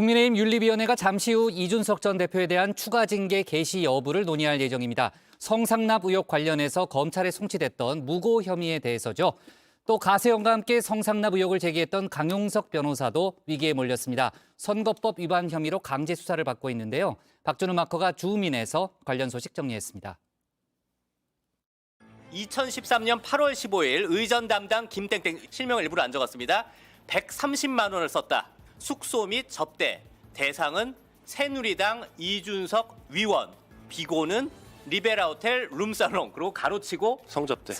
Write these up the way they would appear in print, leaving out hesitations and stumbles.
국민의힘 윤리위원회가 잠시 후 이준석 전 대표에 대한 추가 징계 개시 여부를 논의할 예정입니다. 성상납 의혹 관련해서 검찰에 송치됐던 무고 혐의에 대해서죠. 또 가세형과 함께 성상납 의혹을 제기했던 강용석 변호사도 위기에 몰렸습니다. 선거법 위반 혐의로 강제 수사를 받고 있는데요. 박준우 마커가 주우민에서 관련 소식 정리했습니다. 2013년 8월 15일 의전 담당 김땡땡 실명을 일부러 안 적었습니다. 130만 원을 썼다. 숙소 및 접대. 대상은 새누리당 이준석 위원. 비고는 리베라 호텔 룸살롱. 그리고 가로치고 성접대.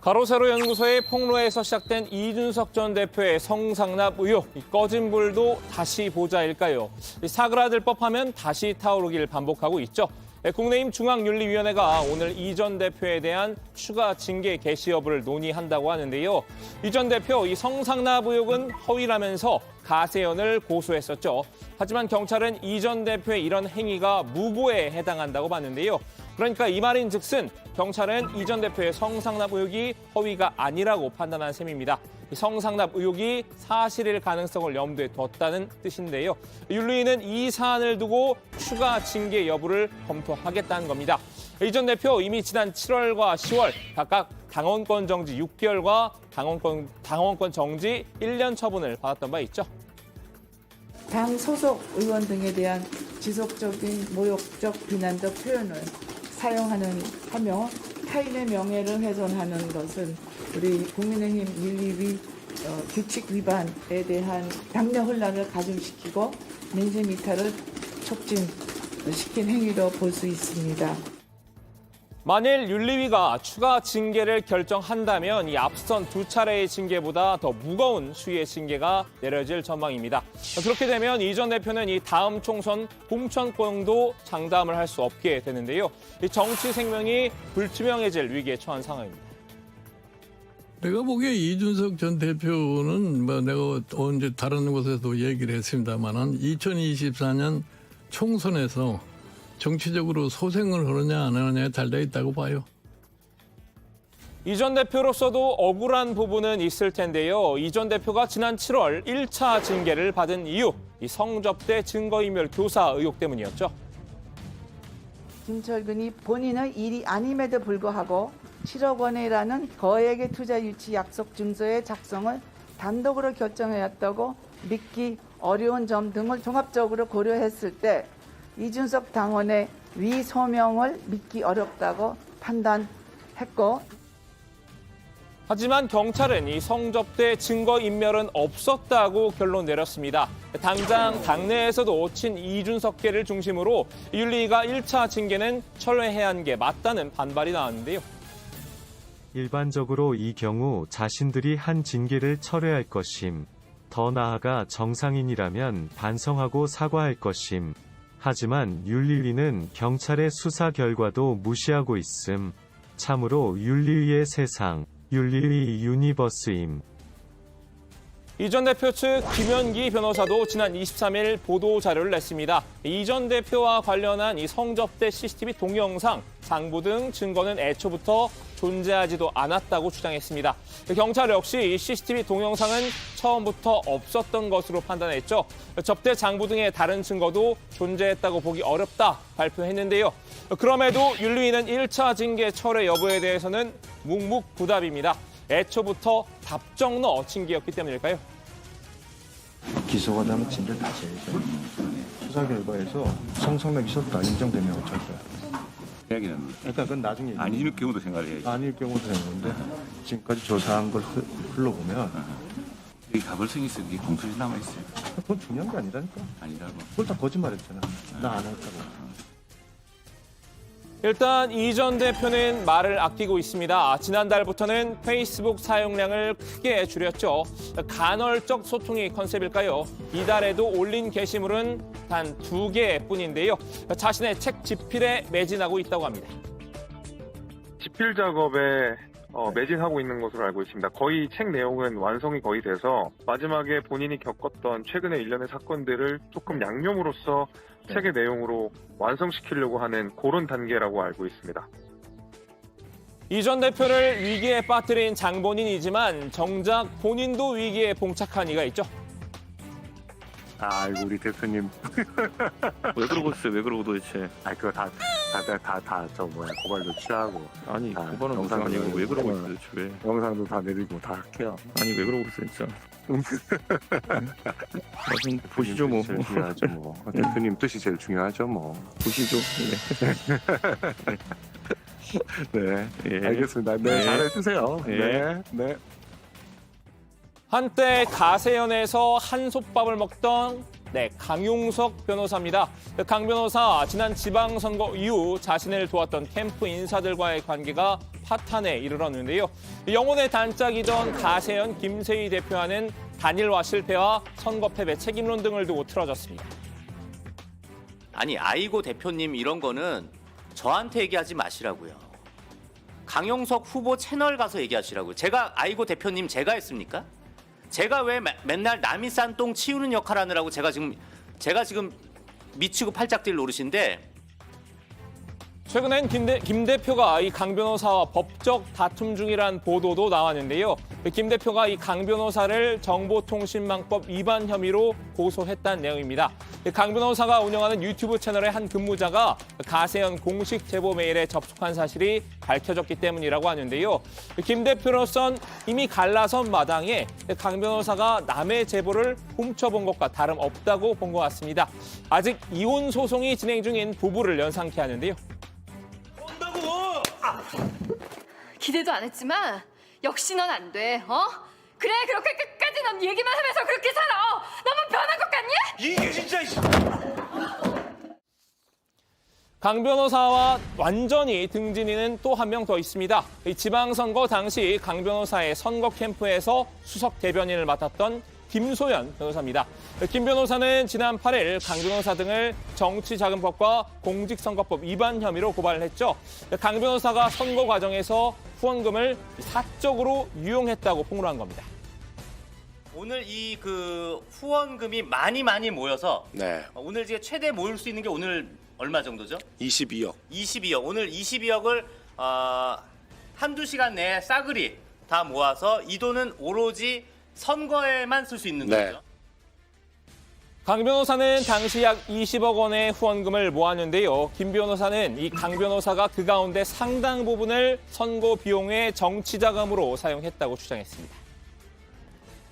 가로세로 연구소의 폭로에서 시작된 이준석 전 대표의 성상납 의혹, 꺼진 불도 다시 보자일까요? 사그라들 법하면 다시 타오르길 반복하고 있죠. 국민의힘 중앙윤리위원회가 오늘 이 전 대표에 대한 추가 징계 개시 여부를 논의한다고 하는데요. 이 전 대표 이 성상납 의혹은 허위라면서 가세연을 고소했었죠. 하지만 경찰은 이 전 대표의 이런 행위가 무고에 해당한다고 봤는데요. 그러니까 이 말인즉슨 경찰은 이 전 대표의 성상납 의혹이 허위가 아니라고 판단한 셈입니다. 성상납 의혹이 사실일 가능성을 염두에 뒀다는 뜻인데요. 윤리위는 이 사안을 두고 추가 징계 여부를 검토하겠다는 겁니다. 이 전 대표 이미 지난 7월과 10월 각각 당원권 정지 6개월과 당원권 정지 1년 처분을 받았던 바 있죠. 당 소속 의원 등에 대한 지속적인 모욕적 비난적 표현을 사용하며 타인의 명예를 훼손하는 것은 우리 국민의힘 윤리위 규칙 위반에 대한 당내 혼란을 가중시키고 민심 이탈을 촉진시킨 행위로 볼 수 있습니다. 만일 윤리위가 추가 징계를 결정한다면 이 앞선 두 차례의 징계보다 더 무거운 수위의 징계가 내려질 전망입니다. 그렇게 되면 이 전 대표는 이 다음 총선 공천권도 장담을 할 수 없게 되는데요. 이 정치 생명이 불투명해질 위기에 처한 상황입니다. 내가 보기에 이준석 전 대표는 내가 언제 다른 곳에서도 얘기를 했습니다만은 2024년 총선에서 정치적으로 소생을 하느냐 안 하느냐에 달려 있다고 봐요. 이 전 대표로서도 억울한 부분은 있을 텐데요. 이 전 대표가 지난 7월 1차 징계를 받은 이유, 이 성접대 증거인멸 교사 의혹 때문이었죠. 김철근이 본인의 일이 아님에도 불구하고 7억 원이라는 거액의 투자 유치 약속 증서의 작성을 단독으로 결정하였다고 믿기 어려운 점 등을 종합적으로 고려했을 때 이준석 당원의 위소명을 믿기 어렵다고 판단했고, 하지만 경찰은 이 성접대 증거인멸은 없었다고 결론 내렸습니다. 당장 당내에서도 친 이준석계를 중심으로 윤리위가 1차 징계는 철회해야 하는 게 맞다는 반발이 나왔는데요. 일반적으로 이 경우 자신들이 한 징계를 철회할 것임. 더 나아가 정상인이라면 반성하고 사과할 것임. 하지만 윤리위는 경찰의 수사 결과도 무시하고 있음. 참으로 윤리위의 세상, 윤리위 유니버스임. 이 전 대표 측 김현기 변호사도 지난 23일 보도 자료를 냈습니다. 이 전 대표와 관련한 이 성접대 CCTV 동영상, 장부 등 증거는 애초부터 존재하지도 않았다고 주장했습니다. 경찰 역시 이 CCTV 동영상은 처음부터 없었던 것으로 판단했죠. 접대 장부 등의 다른 증거도 존재했다고 보기 어렵다 발표했는데요. 그럼에도 윤리위는 1차 징계 철회 여부에 대해서는 묵묵부답입니다. 애초부터 답정너 징계였기 때문일까요? 기소가 되면 징계를 다시 해야죠. 수사 결과에서 성상납이 있었다 인정되면 어쩔 거야. 이야기는 그러니까 그건 나중에 아닐 경우도 생각을 해야지. 아닐 경우도 되는데 지금까지 조사한 걸 흘러보면 이 가불성이 있어 이게 공소시 남아있어요. 그건 중요한 게 아니라니까. 아니라고. 그걸 다 거짓말했잖아. 나 안 했다고. 일단 이 전 대표는 말을 아끼고 있습니다. 지난달부터는 페이스북 사용량을 크게 줄였죠. 간헐적 소통이 컨셉일까요? 이달에도 올린 게시물은 단 2개뿐인데요. 자신의 책 집필에 매진하고 있다고 합니다. 집필 작업에 매진하고 있는 것으로 알고 있습니다. 거의 책 내용은 완성이 거의 돼서 마지막에 본인이 겪었던 최근의 일련의 사건들을 조금 양념으로써 책의 내용으로 완성시키려고 하는 그런 단계라고 알고 있습니다. 이 전 대표를 위기에 빠뜨린 장본인이지만 정작 본인도 위기에 봉착한 이가 있죠. 아이고 우리 대표님 왜 그러고 있어요? 왜 그러고 도대체? 아 그거 다저 뭐야 고발도 취하고 아니 아, 그거는 무슨 영상을 아니고 왜 그러고 어. 있어요? 도대체 왜? 영상도 다 내리고 다 할게요. 아니 왜 그러고 있어요 진짜? 좀 보시죠 뭐. 제일 중요하죠 뭐. 대표님 뜻이 제일 중요하죠 뭐. 보시죠. 네, 예. 알겠습니다. 네, 네. 잘해주세요. 예. 네, 네. 한때 가세연에서 한솥밥을 먹던 강용석 변호사입니다. 강 변호사 지난 지방선거 이후 자신을 도왔던 캠프 인사들과의 관계가 파탄에 이르렀는데요. 영혼의 단짝이던 가세연 김세희 대표와는 단일화 실패와 선거 패배 책임론 등을 두고 틀어졌습니다. 아니 아이고 대표님 이런 거는 저한테 얘기하지 마시라고요. 강용석 후보 채널 가서 얘기하시라고요. 제가 아이고 대표님 제가 했습니까? 제가 왜 맨날 남이 싼 똥 치우는 역할 하느라고 제가 지금 미치고 팔짝 뛸 노릇인데 최근엔 김 대표가 이 강 변호사와 법적 다툼 중이라는 보도도 나왔는데요. 김 대표가 이 강 변호사를 정보통신망법 위반 혐의로 고소했다는 내용입니다. 강 변호사가 운영하는 유튜브 채널의 한 근무자가 가세연 공식 제보 메일에 접속한 사실이 밝혀졌기 때문이라고 하는데요. 김 대표로선 이미 갈라선 마당에 강 변호사가 남의 제보를 훔쳐본 것과 다름없다고 본 것 같습니다. 아직 이혼 소송이 진행 중인 부부를 연상케 하는데요. 기대도 안 했지만 역시 넌 안 돼. 그래 그렇게 끝까지 넌 얘기만 하면서 그렇게 살아. 너무 변한 것 같니? 이게 진짜 강 변호사와 완전히 등진이는 또 한 명 더 있습니다. 이 지방선거 당시 강 변호사의 선거 캠프에서 수석 대변인을 맡았던 김소연 변호사입니다. 김 변호사는 지난 8일 강 변호사 등을 정치자금법과 공직선거법 위반 혐의로 고발을 했죠. 강 변호사가 선거 과정에서 후원금을 사적으로 유용했다고 폭로한 겁니다. 오늘 이 후원금이 많이 모여서 네, 오늘 이제 최대 모일 수 있는 게 오늘 얼마 정도죠? 22억. 22억. 오늘 22억을 한두 시간 내에 싸그리 다 모아서 이 돈은 오로지 선거에만 쓸 수 있는 네. 거죠. 강 변호사는 당시 약 20억 원의 후원금을 모았는데요. 김 변호사는 이 강 변호사가 그 가운데 상당 부분을 선거 비용의 정치자금으로 사용했다고 주장했습니다.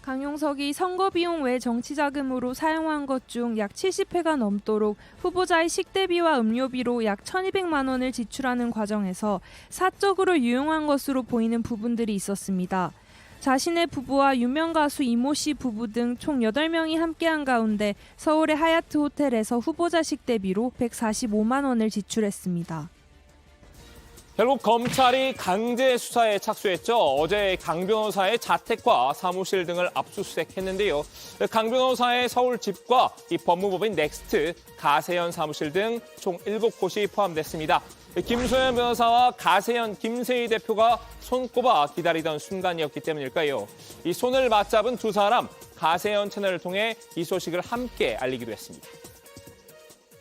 강용석이 선거 비용 외 정치자금으로 사용한 것 중 약 70회가 넘도록 후보자의 식대비와 음료비로 약 1,200만 원을 지출하는 과정에서 사적으로 유용한 것으로 보이는 부분들이 있었습니다. 자신의 부부와 유명 가수 이모 씨 부부 등 총 8명이 함께한 가운데 서울의 하얏트 호텔에서 후보자 식대비로 145만 원을 지출했습니다. 결국 검찰이 강제 수사에 착수했죠. 어제 강 변호사의 자택과 사무실 등을 압수수색했는데요. 강 변호사의 서울 집과 이 법무법인 넥스트, 가세연 사무실 등 총 7곳이 포함됐습니다. 김소연 변호사와 가세연 김세희 대표가 손꼽아 기다리던 순간이었기 때문일까요? 이 손을 맞잡은 두 사람, 가세연 채널을 통해 이 소식을 함께 알리기도 했습니다.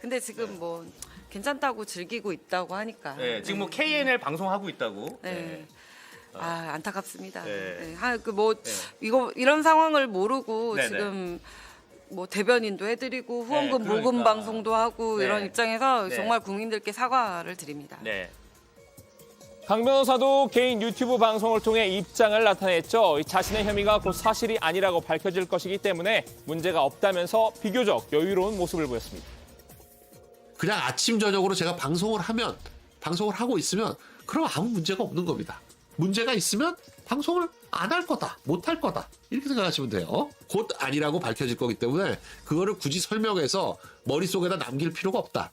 근데 지금 뭐 괜찮다고 즐기고 있다고 하니까. 네, 지금 KNL 방송하고 있다고. 네. 아, 안타깝습니다. 네. 이런 상황을 모르고 네네. 지금 뭐 대변인도 해드리고 후원금 그러니까. 모금 방송도 하고 네. 이런 입장에서 네. 정말 국민들께 사과를 드립니다. 네. 강 변호사도 개인 유튜브 방송을 통해 입장을 나타냈죠. 자신의 혐의가 곧 사실이 아니라고 밝혀질 것이기 때문에 문제가 없다면서 비교적 여유로운 모습을 보였습니다. 그냥 아침 저녁으로 제가 방송을 하고 있으면 그럼 아무 문제가 없는 겁니다. 문제가 있으면 방송을 안 할 거다, 못 할 거다 이렇게 생각하시면 돼요. 곧 아니라고 밝혀질 거기 때문에 그거를 굳이 설명해서 머릿속에다 남길 필요가 없다.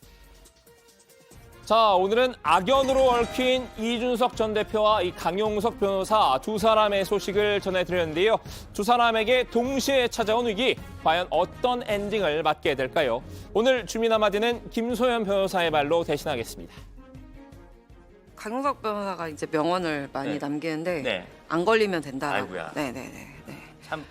자, 오늘은 악연으로 얽힌 이준석 전 대표와 이 강용석 변호사 두 사람의 소식을 전해드렸는데요. 두 사람에게 동시에 찾아온 위기, 과연 어떤 엔딩을 맞게 될까요? 오늘 주민 한마디는 김소연 변호사의 말로 대신하겠습니다. 강용석 변호사가 이제 명언을 많이 네. 남기는데 네. 안 걸리면 된다라고. 아이고야. 네네네. 참